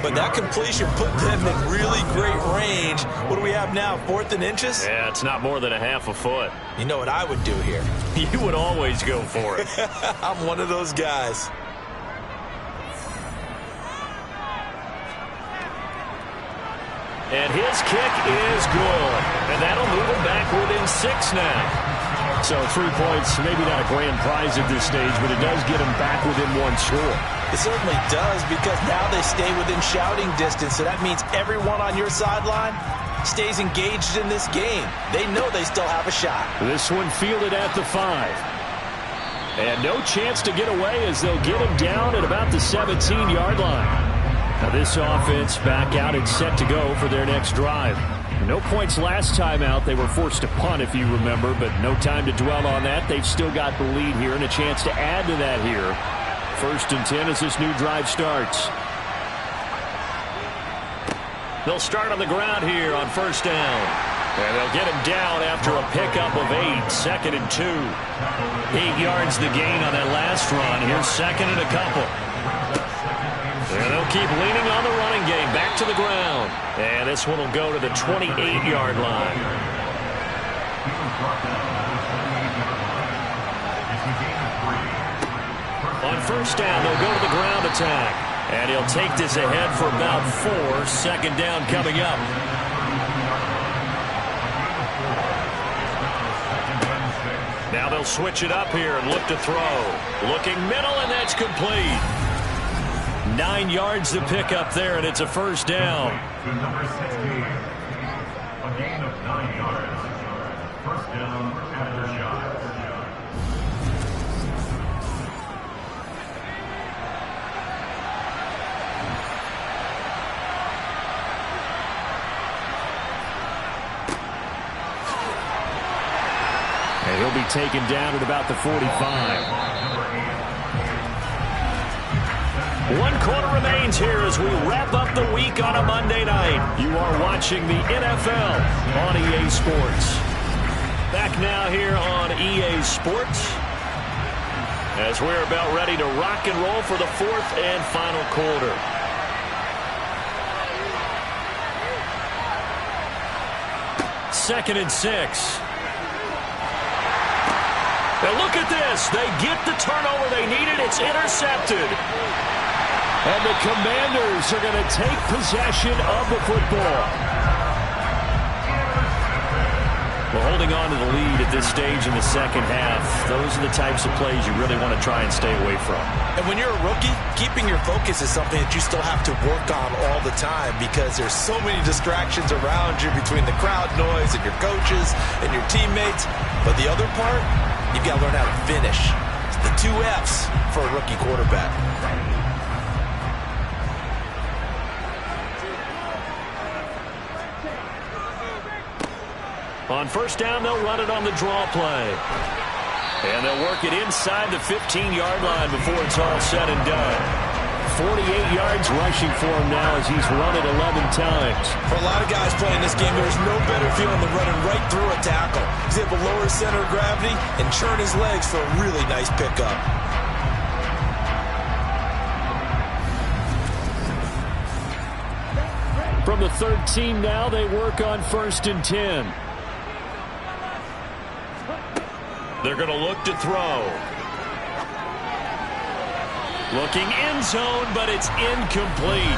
but that completion put them in really great range. What do we have now, 4th and inches? Yeah, it's not more than a half a foot. You know what I would do here? You would always go for it. I'm one of those guys. And his kick is good. And that'll move him back within 6 now. So 3 points, maybe not a grand prize at this stage, but it does get him back within 1 score. It certainly does, because now they stay within shouting distance. So that means everyone on your sideline stays engaged in this game. They know they still have a shot. This one fielded at the 5. And no chance to get away as they'll get him down at about the 17-yard line. Now this offense back out and set to go for their next drive. No points last time out. They were forced to punt, if you remember, but no time to dwell on that. They've still got the lead here and a chance to add to that here. 1st and 10 as this new drive starts. They'll start on the ground here on 1st down. And they'll get him down after a pickup of 8. 2nd and 2. 8 yards the gain on that last run. Here's 2nd and a couple. And they'll keep leaning on the running game. Back to the ground. And this one will go to the 28-yard line. On 1st down, they'll go to the ground attack. And he'll take this ahead for about 4. 2nd down coming up. Now they'll switch it up here and look to throw. Looking middle, and that's complete. 9 yards to pick up there, and it's a 1st down. To number 16, a gain of 9 yards. 1st down, Aftershocks. And he'll be taken down at about the 45. 1 quarter remains here as we wrap up the week on a Monday night. You are watching the NFL on EA Sports. Back now here on EA Sports as we're about ready to rock and roll for the 4th and final quarter. Second and 6. Now look at this. They get the turnover they needed. It's intercepted. And the Commanders are going to take possession of the football. Well, holding on to the lead at this stage in the 2nd half, those are the types of plays you really want to try and stay away from. And when you're a rookie, keeping your focus is something that you still have to work on all the time, because there's so many distractions around you between the crowd noise and your coaches and your teammates. But the other part, you've got to learn how to finish. It's the 2 F's for a rookie quarterback. On 1st down, they'll run it on the draw play. And they'll work it inside the 15-yard line before it's all said and done. 48 yards rushing for him now as he's run it 11 times. For a lot of guys playing this game, there's no better feeling than running right through a tackle. He's able to lower his center of gravity and churn his legs for a really nice pickup. From the 13 now, they work on 1st and 10. They're going to look to throw. Looking end zone, but it's incomplete.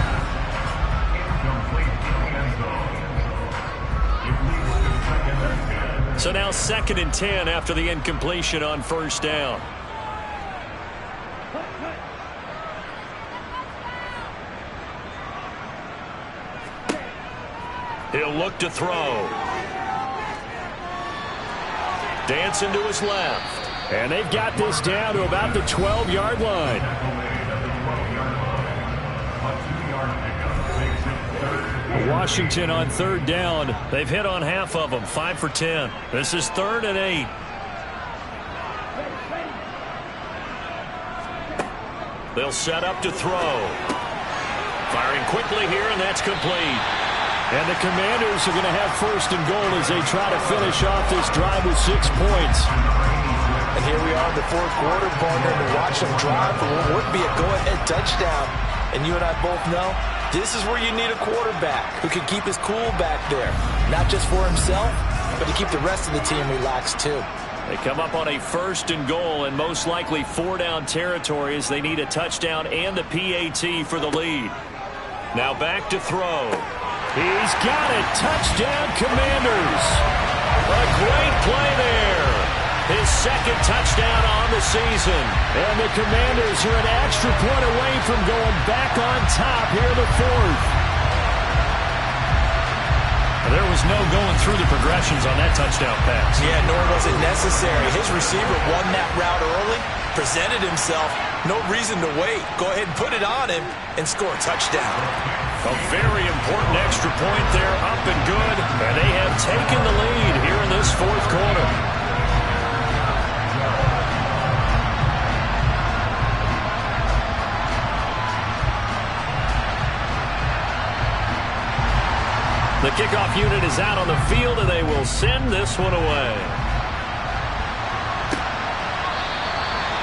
So now 2nd and 10 after the incompletion on 1st down. He'll look to throw. Dancing to his left. And they've got this down to about the 12-yard line. Washington on 3rd down. They've hit on half of them, 5 for 10. This is 3rd and 8. They'll set up to throw. Firing quickly here, and that's complete. And the Commanders are going to have 1st and goal as they try to finish off this drive with 6 points. And here we are in the fourth quarter, partner, and watch them drive for what would be a go-ahead touchdown. And you and I both know this is where you need a quarterback who can keep his cool back there. Not just for himself, but to keep the rest of the team relaxed too. They come up on a 1st and goal and most likely 4-down territory as they need a touchdown and the PAT for the lead. Now back to throw. He's got it. Touchdown, Commanders. A great play there. His second touchdown on the season. And the Commanders are an extra point away from going back on top here in the fourth. There was no going through the progressions on that touchdown pass. Yeah, nor was it necessary. His receiver won that route early, presented himself. No reason to wait. Go ahead and put it on him and score a touchdown. A very important extra point there, up and good. And they have taken the lead here in this fourth quarter. The kickoff unit is out on the field, and they will send this one away.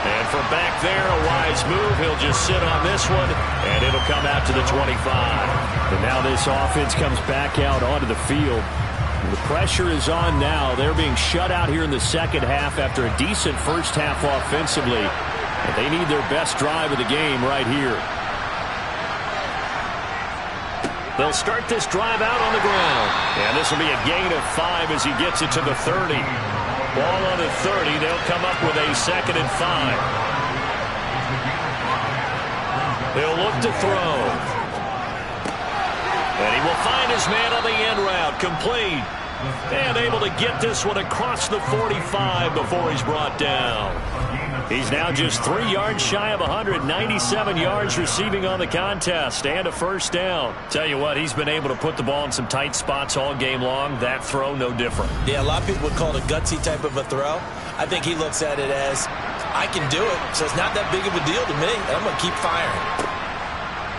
And from back there, a wise move. He'll just sit on this one, and it'll come out to the 25. And now this offense comes back out onto the field. The pressure is on now. They're being shut out here in the second half after a decent first half offensively. And they need their best drive of the game right here. They'll start this drive out on the ground. And this will be a gain of 5 as he gets it to the 30. Ball on the 30. They'll come up with a 2nd and 5. He'll look to throw. And he will find his man on the end route. Complete. And able to get this one across the 45 before he's brought down. He's now just 3 yards shy of 197 yards receiving on the contest and a first down. Tell you what, he's been able to put the ball in some tight spots all game long. That throw, no different. Yeah, a lot of people would call it a gutsy type of a throw. I think he looks at it as, I can do it, so it's not that big of a deal to me, and I'm going to keep firing.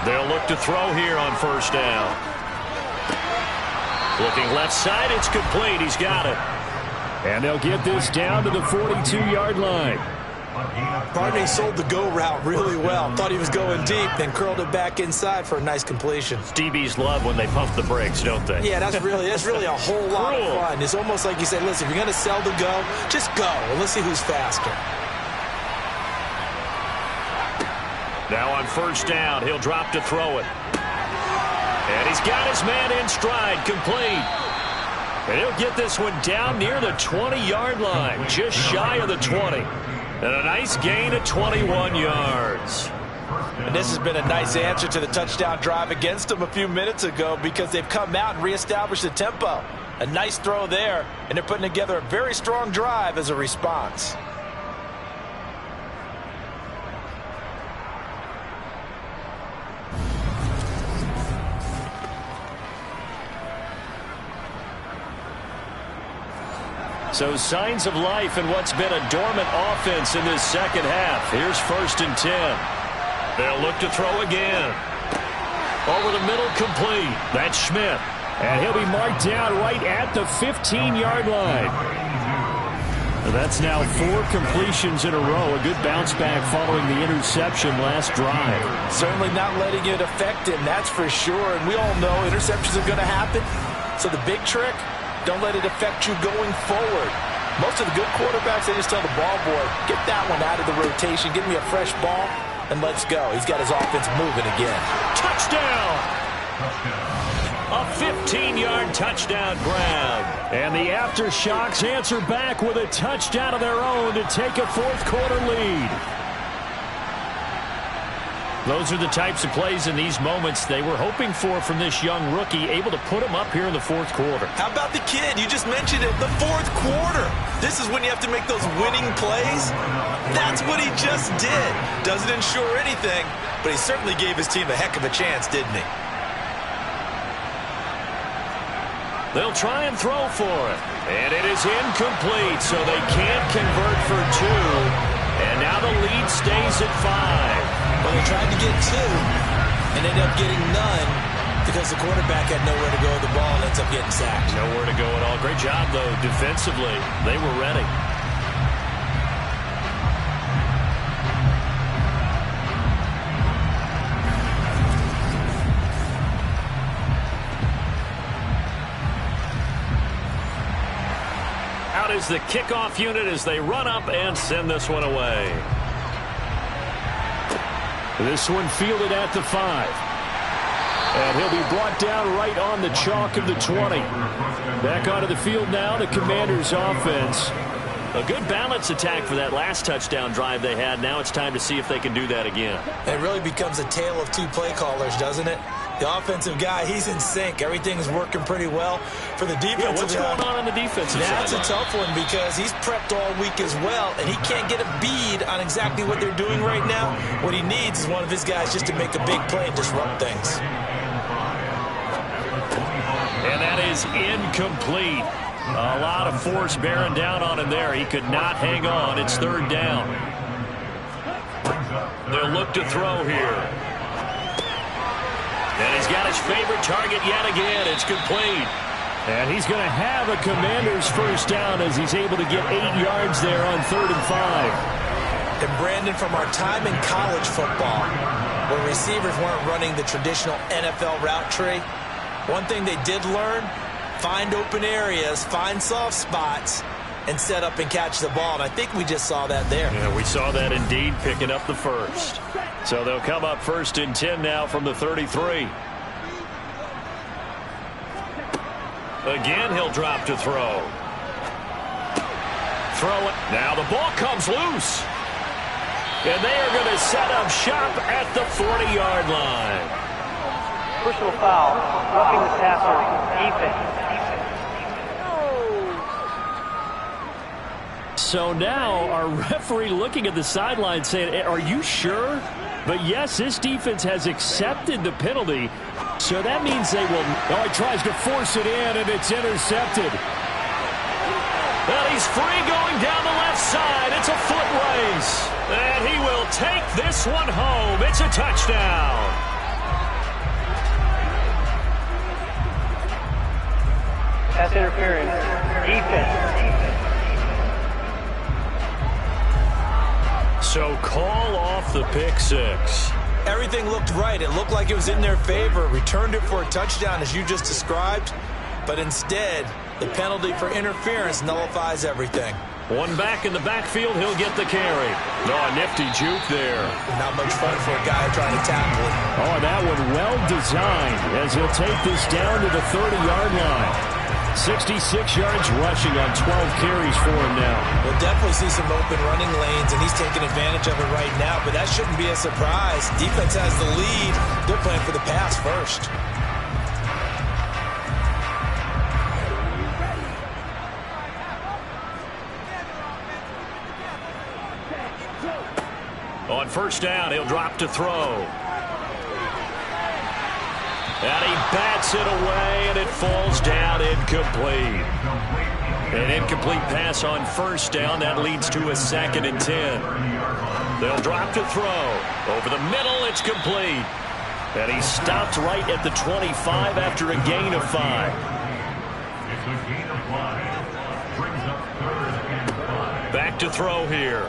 They'll look to throw here on first down. Looking left side, it's complete. He's got it. And they'll get this down to the 42-yard line. Barney sold the go route really well. Thought he was going deep, then curled it back inside for a nice completion. DBs love when they pump the brakes, don't they? Yeah, that's really a whole lot of fun. It's almost like you say, listen, if you're going to sell the go, just go. And let's see who's faster. Now on first down, he'll drop to throw it. And he's got his man in stride, complete. And he'll get this one down near the 20-yard line, just shy of the 20. And a nice gain of 21 yards. And this has been a nice answer to the touchdown drive against them a few minutes ago because they've come out and reestablished the tempo. A nice throw there, and they're putting together a very strong drive as a response. So signs of life in what's been a dormant offense in this second half. Here's 1st and 10. They'll look to throw again. Over the middle, complete. That's Schmidt. And he'll be marked down right at the 15-yard line. And that's now 4 completions in a row. A good bounce back following the interception last drive. Certainly not letting it affect him, that's for sure. And we all know interceptions are going to happen. So the big trick, don't let it affect you going forward. Most of the good quarterbacks, they just tell the ball boy, get that one out of the rotation, give me a fresh ball, and let's go. He's got his offense moving again. Touchdown! A 15-yard touchdown grab. And the Aftershocks answer back with a touchdown of their own to take a fourth quarter lead. Those are the types of plays in these moments they were hoping for from this young rookie, able to put him up here in the fourth quarter. How about the kid? You just mentioned it, the fourth quarter. This is when you have to make those winning plays. That's what he just did. Doesn't ensure anything, but he certainly gave his team a heck of a chance, didn't he? They'll try and throw for it. And it is incomplete, so they can't convert for 2. And now the lead stays at 5. Well, they tried to get 2 and ended up getting none because the quarterback had nowhere to go with the ball and ends up getting sacked. Nowhere to go at all. Great job, though, defensively. They were ready. is the kickoff unit as they run up and send this one away. This one fielded at the 5. And he'll be brought down right on the chalk of the 20. Back onto the field now, the Commanders' offense. A good balance attack for that last touchdown drive they had. Now it's time to see if they can do that again. It really becomes a tale of two play callers, doesn't it? The offensive guy, he's in sync. Everything's working pretty well. For the defensive what's going on the defensive side? That's a tough one because he's prepped all week as well, and he can't get a bead on exactly what they're doing right now. What he needs is one of his guys just to make a big play and disrupt things. And that is incomplete. A lot of force bearing down on him there. He could not hang on. It's 3rd down. They'll look to throw here. And he's got his favorite target yet again. It's complete. And he's going to have a Commander's first down as he's able to get 8 yards there on 3rd and 5. And Brandon, from our time in college football, where receivers weren't running the traditional NFL route tree, one thing they did learn, find open areas, find soft spots, and set up and catch the ball. And I think we just saw that there. Yeah, we saw that indeed, picking up the first. So they'll come up 1st and 10 now from the 33. Again, he'll drop to throw. Throw it. Now the ball comes loose. And they are going to set up shop at the 40-yard line. Personal foul, roughing the passer, defense. So now our referee looking at the sideline saying, are you sure? But yes, this defense has accepted the penalty. So that means they will. Oh, he tries to force it in, and it's intercepted. And he's free going down the left side. It's a foot race. And he will take this one home. It's a touchdown. Pass interference, defense. So call off the pick six. Everything looked right. It looked like it was in their favor. Returned it for a touchdown, as you just described. But instead, the penalty for interference nullifies everything. One back in the backfield, he'll get the carry. No, a nifty juke there. Not much fun for a guy trying to tackle it. Oh, that one well designed as he'll take this down to the 30-yard line. 66 yards rushing on 12 carries for him now. We'll definitely see some open running lanes, and he's taking advantage of it right now, but that shouldn't be a surprise. Defense has the lead. They're playing for the pass first. On 1st down, he'll drop to throw. And he bats it away, and it falls down incomplete. An incomplete pass on 1st down. That leads to a 2nd and 10. They'll drop to throw. Over the middle, it's complete. And he stopped right at the 25 after a gain of 5. It's a gain of 5. Brings up 3rd and 5. Back to throw here.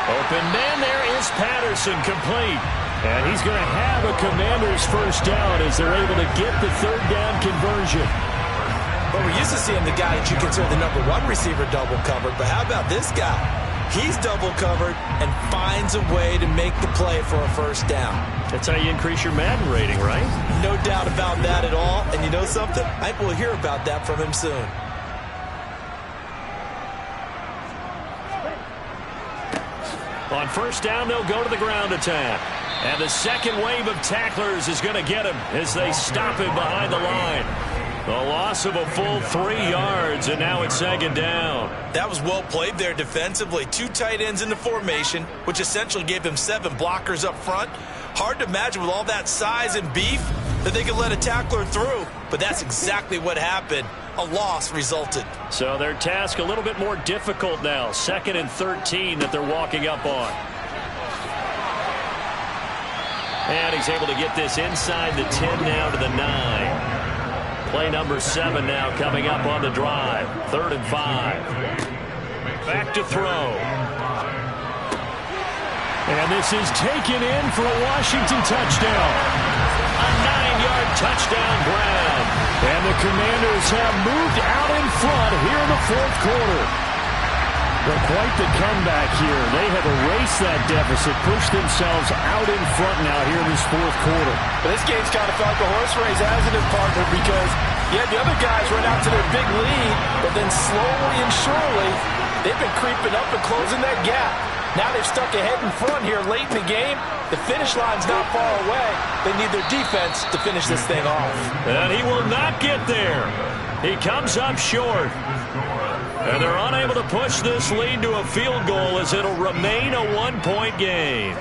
Open man, there is Patterson, complete. And he's going to have a Commander's first down as they're able to get the 3rd down conversion. Well, we're used to seeing the guy that you consider the #1 receiver double covered, but how about this guy? He's double covered and finds a way to make the play for a 1st down. That's how you increase your Madden rating, right? No doubt about that at all. And you know something? I think we'll hear about that from him soon. On 1st down, they'll go to the ground attack. And the second wave of tacklers is going to get him as they stop him behind the line. A loss of a full 3 yards, and now it's 2nd down. That was well played there defensively. 2 tight ends in the formation, which essentially gave them 7 blockers up front. Hard to imagine with all that size and beef that they could let a tackler through. But that's exactly what happened. A loss resulted. So their task a little bit more difficult now. 2nd and 13 that they're walking up on. And he's able to get this inside the 10 now to the 9. Play number 7 now coming up on the drive. 3rd and 5. Back to throw. And this is taken in for a Washington touchdown. A 9-yard touchdown grab. And the Commanders have moved out in front here in the fourth quarter. But quite the comeback here. They have erased that deficit, pushed themselves out in front now here in this fourth quarter. But this game's kind of felt like a horse race, hasn't it, partner? Because, yeah, the other guys run out to their big lead, but then slowly and surely, they've been creeping up and closing that gap. Now they've stuck ahead in front here late in the game. The finish line's not far away. They need their defense to finish this thing off. And he will not get there. He comes up short. And they're unable to push this lead to a field goal as it'll remain a one-point game.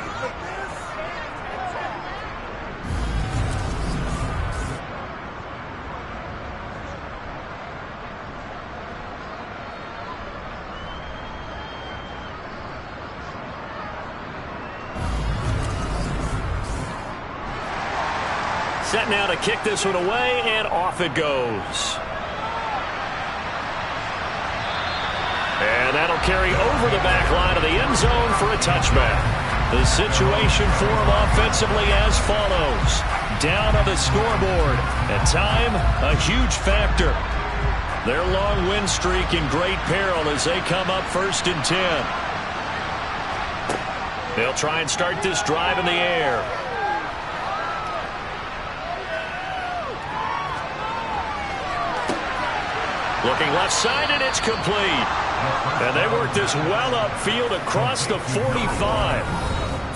Set now to kick this one away, and off it goes. And that'll carry over the back line of the end zone for a touchback. The situation for them offensively as follows. Down on the scoreboard. At time, a huge factor. Their long win streak in great peril as they come up 1st and 10. They'll try and start this drive in the air. Looking left side, and it's complete. And they work this well upfield across the 45.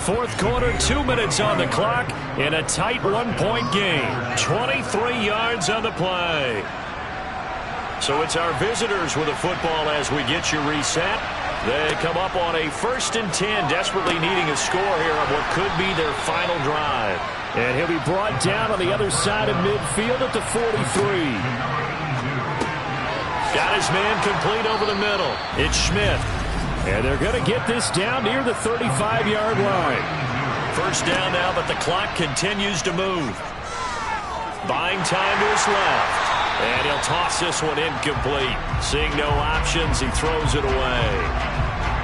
Fourth quarter, 2 minutes on the clock in a tight one-point game. 23 yards on the play. So it's our visitors with the football as we get you reset. They come up on a 1st and 10, desperately needing a score here on what could be their final drive. And he'll be brought down on the other side of midfield at the 43. Got his man complete over the middle. It's Smith. And they're going to get this down near the 35-yard line. First down now, but the clock continues to move. Buying time to his left. And he'll toss this one incomplete. Seeing no options, he throws it away.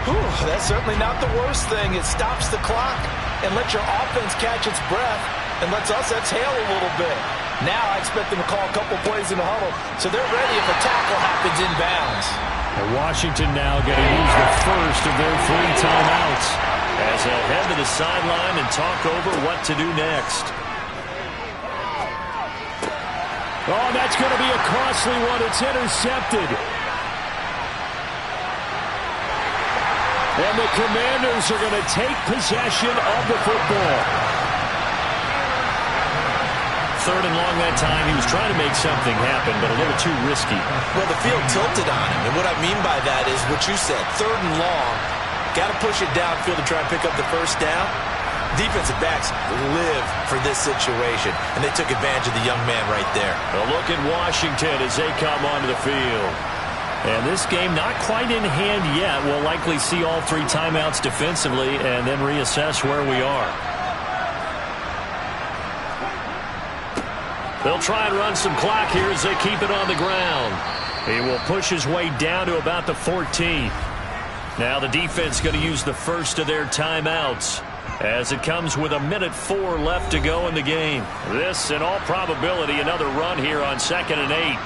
Whew, that's certainly not the worst thing. It stops the clock and lets your offense catch its breath and lets us exhale a little bit. Now I expect them to call a couple plays in the huddle, so they're ready if a tackle happens inbounds. And Washington now going to use the first of their 3 timeouts as they'll head to the sideline and talk over what to do next. Oh, that's going to be a costly one. It's intercepted. And the Commanders are going to take possession of the football. 3rd and long that time. He was trying to make something happen, but a little too risky. Well, the field tilted on him, and what I mean by that is what you said, 3rd and long. Got to push it downfield to try and pick up the first down. Defensive backs live for this situation, and they took advantage of the young man right there. A look at Washington as they come onto the field. And this game not quite in hand yet. We'll likely see all 3 timeouts defensively and then reassess where we are. They'll try and run some clock here as they keep it on the ground. He will push his way down to about the 14. Now the defense going to use the first of their timeouts as it comes with 1:04 left to go in the game. This, in all probability, another run here on 2nd and 8.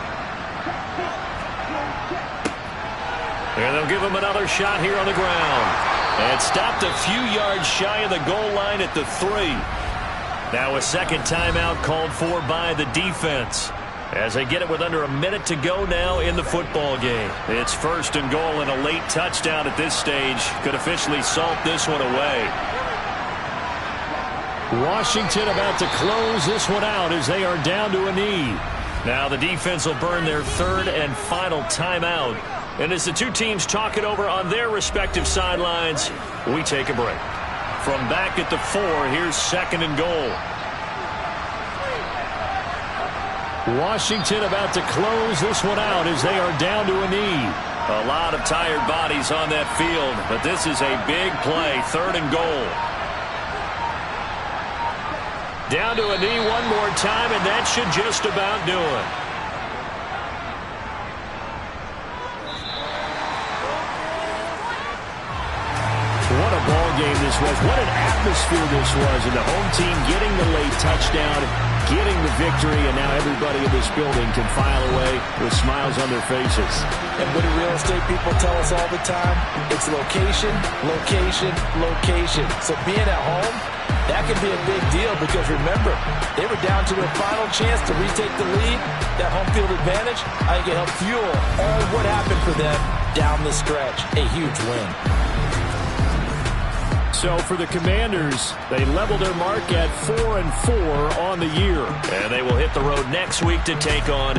And they'll give him another shot here on the ground. And stopped a few yards shy of the goal line at the 3. Now a second timeout called for by the defense as they get it with under a minute to go now in the football game. It's 1st and goal, and a late touchdown at this stage could officially salt this one away. Washington about to close this one out as they are down to a knee. Now the defense will burn their 3rd and final timeout. And as the two teams talk it over on their respective sidelines, we take a break. From back at the 4, here's 2nd and goal. Washington about to close this one out as they are down to a knee. A lot of tired bodies on that field, but this is a big play. 3rd and goal. Down to a knee one more time, and that should just about do it. What a ball game this was. What an atmosphere this was, and the home team getting the late touchdown, getting the victory, and now everybody in this building can file away with smiles on their faces. And what do real estate people tell us all the time? It's location, location, location. So being at home, that can be a big deal because remember, they were down to their final chance to retake the lead. That home field advantage, I think it helped fuel all what happened for them down the stretch. A huge win. So for the Commanders, they level their mark at 4-4 on the year. And they will hit the road next week to take on